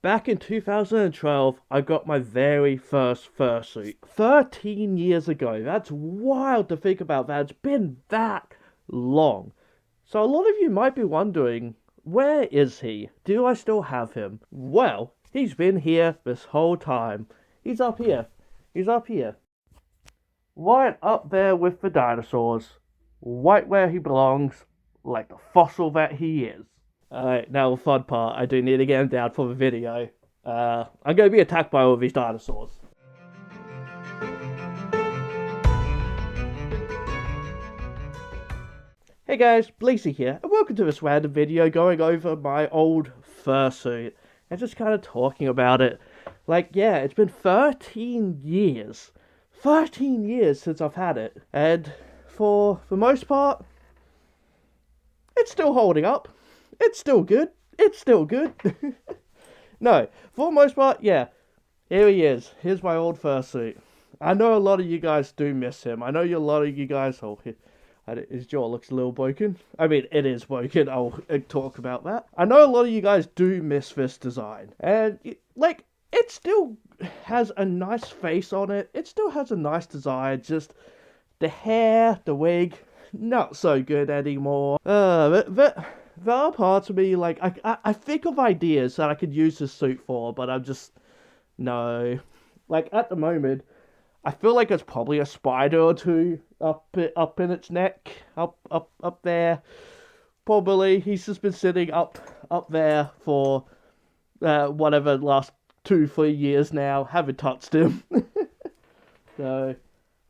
Back in 2012, I got my very first fursuit. 13 years ago. That's wild to think about that. It's been that long. So a lot of you might be wondering, where is he? Do I still have him? Well, he's been here this whole time. He's up here. He's up here. Right up there with the dinosaurs. Right where he belongs, like the fossil that he is. Alright, now the fun part. I do need to get him down for the video. I'm going to be attacked by all these dinosaurs. Hey guys, Blazie here, and welcome to this random video going over my old fursuit and just kind of talking about it. Like, yeah, it's been 13 years. 13 years since I've had it, and for the most part, it's still holding up. It's still good. It's still good. No, for the most part, yeah. Here he is. Here's my old fursuit. I know a lot of you guys do miss him. I know a lot of you guys... Oh, his jaw looks a little broken. I mean, it is broken. I'll talk about that. I know a lot of you guys do miss this design. And, like, it still has a nice face on it. It still has a nice design. Just the hair, the wig, not so good anymore. There are parts of me, like, I think of ideas that I could use this suit for, but I'm just... No. Like, at the moment, I feel like there's probably a spider or two up in its neck, up there. Probably. He's just been sitting up there for whatever last 2-3 years now. Haven't touched him. So,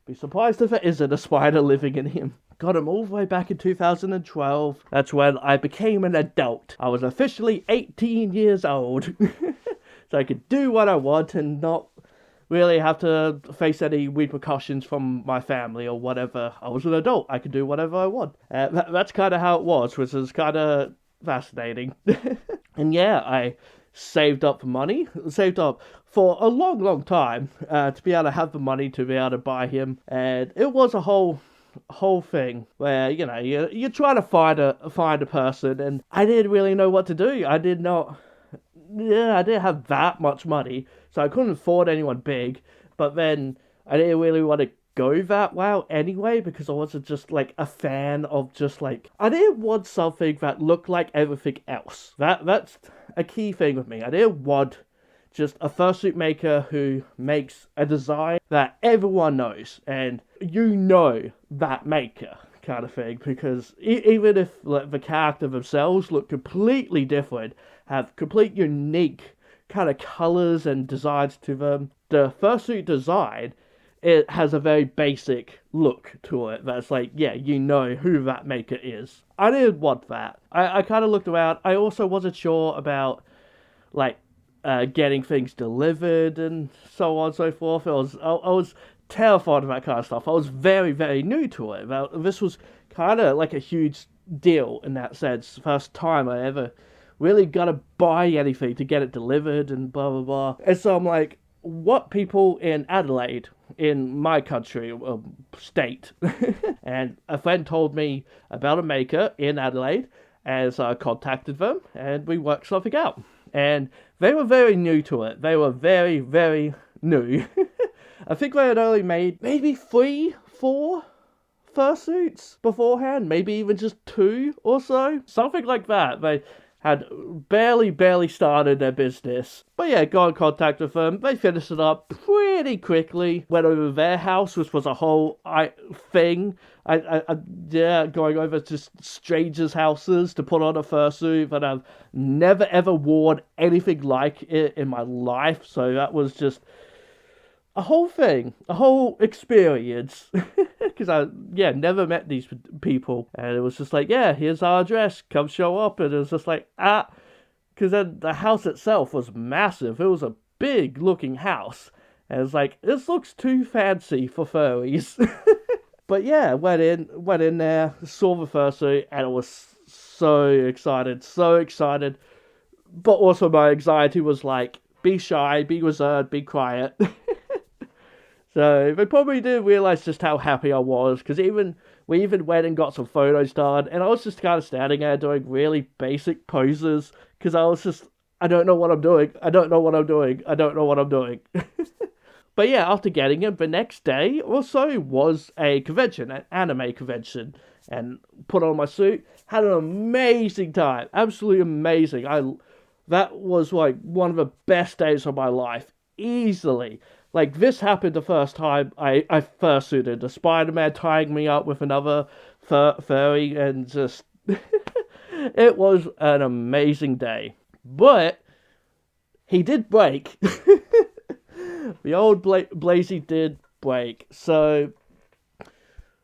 be surprised if there isn't a spider living in him. Got him all the way back in 2012. That's when I became an adult. I was officially 18 years old. So I could do what I want and not really have to face any repercussions from my family or whatever. I was an adult. I could do whatever I want. That's kind of how it was, which is kind of fascinating. And yeah, I saved up money. Saved up for a long time to be able to have the money to be able to buy him. And it was a whole thing where, you know, you try to find a person, and I didn't really know what to do. I didn't have that much money, so I couldn't afford anyone big, but then I didn't really want to go that route anyway, because I wasn't just, like, a fan of just, like, I didn't want something that looked like everything else. That's a key thing with me. I didn't want just a fursuit maker who makes a design that everyone knows, and you know that maker kind of thing, because even if, like, the character themselves look completely different, have complete unique kind of colors and designs to them, the fursuit design, it has a very basic look to it that's like, yeah, you know who that maker is. I didn't want that. I kind of looked around. I also wasn't sure about, like, getting things delivered and so on and so forth. I was terrified of that kind of stuff. I was very, very new to it. This was kind of like a huge deal in that sense. First time I ever really got to buy anything to get it delivered and blah, blah, blah. And so I'm like, what people in Adelaide, in my country, state, and a friend told me about a maker in Adelaide, and so I contacted them, and we worked something out. And they were very new to it. They were very, very new. I think they had only made maybe 3, 4 fursuits beforehand, maybe even just 2 or so. Something like that. They had barely started their business. But yeah, got in contact with them. They finished it up pretty quickly. Went over to their house, which was a whole thing. Going over to strangers' houses to put on a fursuit that I've never ever worn anything like it in my life. So that was just a whole thing, a whole experience, because I never met these people, and it was just like, yeah, here's our address, come show up, and it was just like, because then the house itself was massive. It was a big looking house, and it's like, this looks too fancy for furries. But yeah, went in there, saw the fursuit, and I was so excited, but also my anxiety was like, be shy, be reserved, be quiet. So they probably didn't realize just how happy I was, because we even went and got some photos done, and I was just kind of standing there doing really basic poses, because I don't know what I'm doing. I don't know what I'm doing. I don't know what I'm doing. But yeah, after getting him, the next day or so was a convention, an anime convention, and put on my suit. Had an amazing time, absolutely amazing. That was like one of the best days of my life, easily. Like this happened the first time I fursuited the Spider-Man tying me up with another furry, and just it was an amazing day. But he did break. The old Blazie did break, so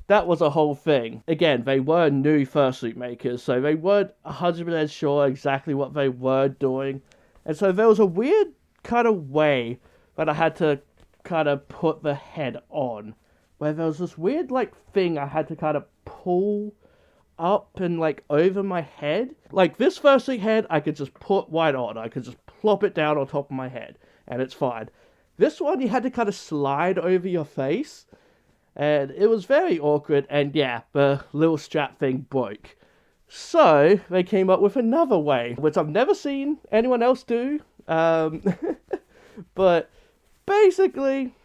that was a whole thing. Again, they were new fursuit makers, so they weren't 100% sure exactly what they were doing. And so there was a weird kind of way that I had to kind of put the head on, where there was this weird, like, thing I had to kind of pull up and, like, over my head. Like, this fursuit head, I could just put right on. I could just plop it down on top of my head, and it's fine. This one, you had to kind of slide over your face, and it was very awkward, and yeah, the little strap thing broke. So, they came up with another way, which I've never seen anyone else do, but basically,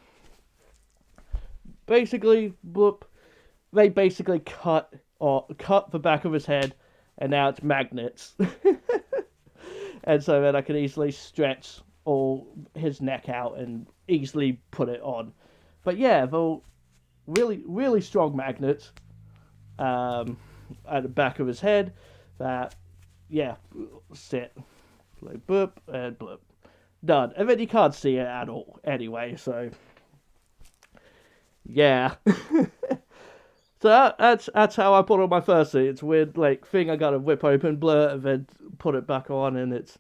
bloop, they basically cut the back of his head, and now it's magnets. And so then I can easily stretch all his neck out and easily put it on. But yeah, they're really, really strong magnets at the back of his head that, yeah, sit. Like boop and bloop. Done. And then you can't see it at all anyway, so yeah. So that's how I put on my fursuit. It's a weird like thing I gotta whip open, blur, and then put it back on, and it's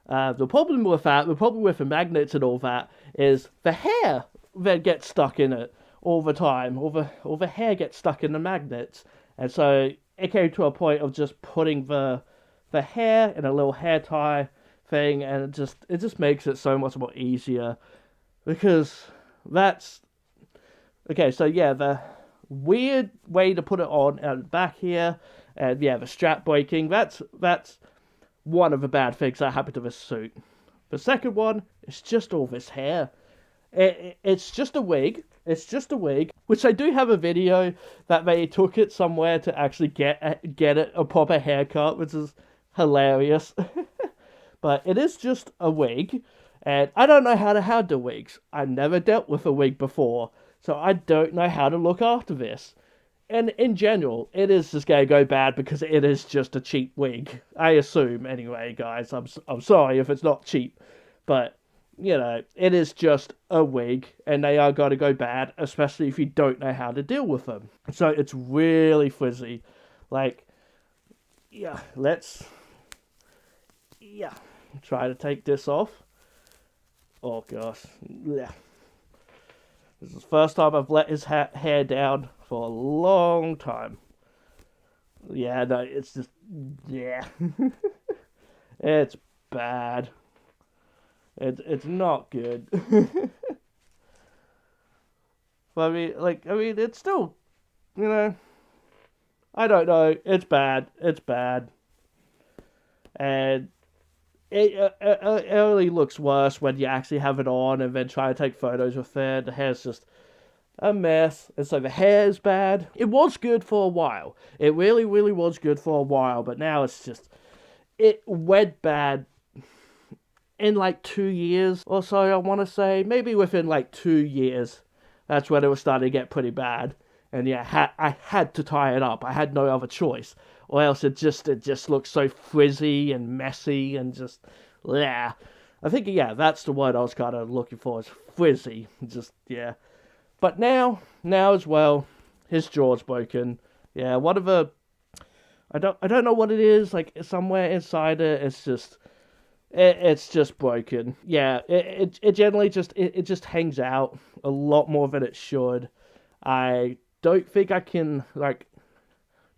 the problem with the magnets and all that is the hair then gets stuck in it all the time. All the hair gets stuck in the magnets, and so it came to a point of just putting the hair in a little hair tie thing, and it just makes it so much more easier because that's okay. So yeah, the weird way to put it on at the back here, and yeah, the strap breaking. That's one of the bad things that happened to this suit. The second one is just all this hair. It's just a wig. It's just a wig, which I do have a video that they took it somewhere to actually get it a proper haircut, which is hilarious. But it is just a wig, and I don't know how to handle wigs. I've never dealt with a wig before, so I don't know how to look after this. And in general, it is just going to go bad because it is just a cheap wig. I assume, anyway, guys. I'm sorry if it's not cheap. But, you know, it is just a wig. And they are going to go bad, especially if you don't know how to deal with them. So it's really frizzy. Like, yeah, try to take this off. Oh, gosh. Yeah. This is the first time I've let his hair down for a long time. Yeah, no, it's just, yeah. It's bad. It's not good. But I mean, it's still, you know, I don't know. It's bad. It's bad. And it only looks worse when you actually have it on and then try to take photos with it. The hair's just a mess. And so the hair's bad. It was good for a while. It really, really was good for a while. But now it's just, it went bad in like 2 years or so, I want to say. Maybe within like 2 years. That's when it was starting to get pretty bad. And yeah, I had to tie it up. I had no other choice. Or else it just looks so frizzy and messy and just, yeah. I think, yeah, that's the word I was kind of looking for, is frizzy. Just, yeah. But now as well, his jaw's broken. Yeah, one of the, I don't know what it is, like, somewhere inside it, it's just broken. Yeah, it generally it just hangs out a lot more than it should. I don't think I can, like,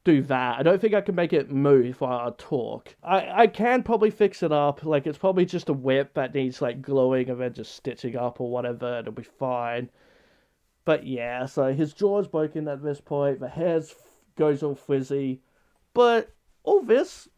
do that. I don't think I can make it move while I talk. I can probably fix it up. Like, it's probably just a whip that needs, like, gluing and then just stitching up or whatever, and it'll be fine. But yeah, so his jaw's broken at this point. The hair goes all frizzy. But all this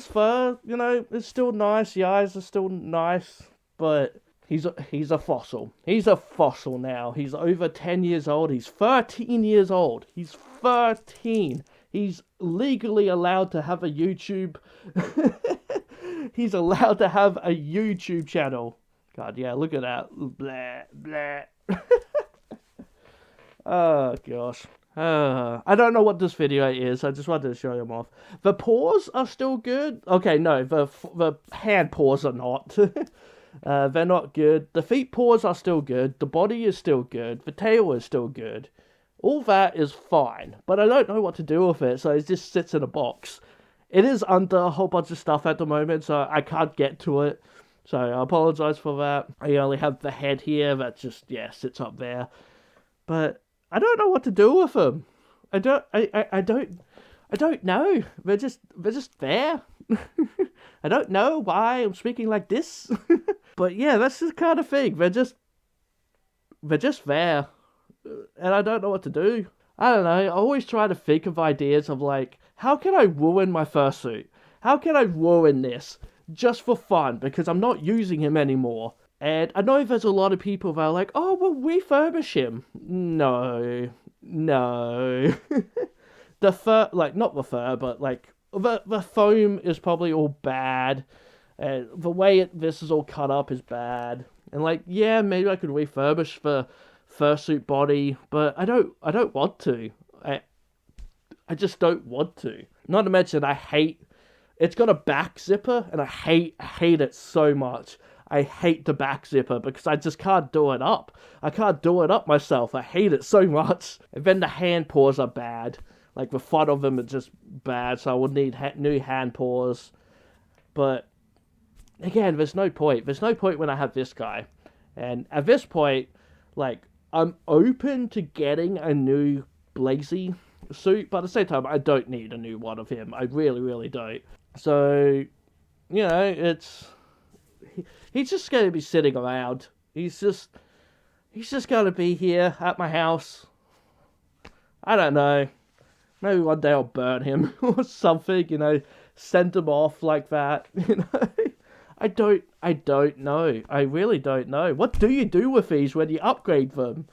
fur, you know, is still nice. The eyes are still nice, but he's a fossil. He's a fossil now. He's over 10 years old. He's 13 years old. He's 13. He's legally allowed to have a YouTube. He's allowed to have a YouTube channel. God, yeah, look at that. Blah, blah. Oh, gosh. I don't know what this video is. I just wanted to show him off. The paws are still good. Okay, no, the hand paws are not. They're not good. The feet paws are still good. The body is still good. The tail is still good. All that is fine. But I don't know what to do with it, so it just sits in a box. It is under a whole bunch of stuff at the moment, so I can't get to it. So I apologize for that. I only have the head here that just, yeah, sits up there. But I don't know what to do with them. I don't know. They're just there. I don't know why I'm speaking like this. But yeah, that's the kind of thing. They're just there. And I don't know what to do. I don't know. I always try to think of ideas of like, how can I ruin my fursuit? How can I ruin this? Just for fun, because I'm not using him anymore. And I know there's a lot of people that are like, oh, we'll refurbish him. No. The fur, like, not the fur, but like, the foam is probably all bad. And the way this is all cut up is bad. And like, yeah, maybe I could refurbish the fursuit body, but I don't want to. I just don't want to. Not to mention, it's got a back zipper, and I hate it so much. I hate the back zipper because I just can't do it up. I can't do it up myself. I hate it so much. And then the hand paws are bad. Like, the front of them are just bad, so I would need new hand paws. But, again, there's no point. There's no point when I have this guy. And at this point, like, I'm open to getting a new Blazie suit, but at the same time, I don't need a new one of him. I really, really don't. So, you know, he's just going to be sitting around. He's just going to be here at my house. I don't know. Maybe one day I'll burn him or something, you know, send him off like that, you know. I don't know. I really don't know. What do you do with these when you upgrade them?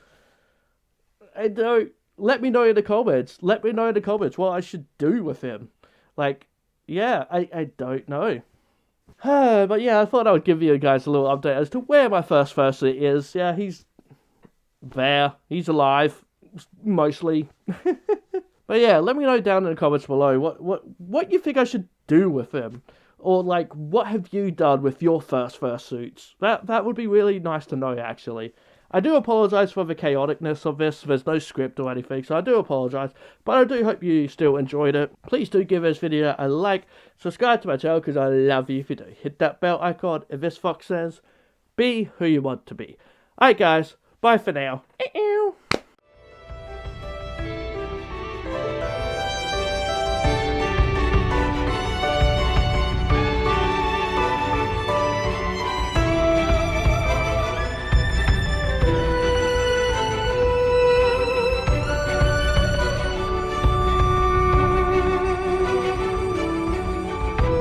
I don't. Let me know in the comments. Let me know in the comments what I should do with him. Like, yeah, I don't know. But yeah, I thought I would give you guys a little update as to where my first fursuit is. Yeah, he's there. He's alive, mostly. But yeah, let me know down in the comments below what you think I should do with him. Or, like, what have you done with your first fursuits? That would be really nice to know, actually. I do apologise for the chaoticness of this. There's no script or anything, so I do apologise. But I do hope you still enjoyed it. Please do give this video a like. Subscribe to my channel, because I love you if you do. Hit that bell icon. If VitoFox says, be who you want to be. Alright, guys. Bye for now.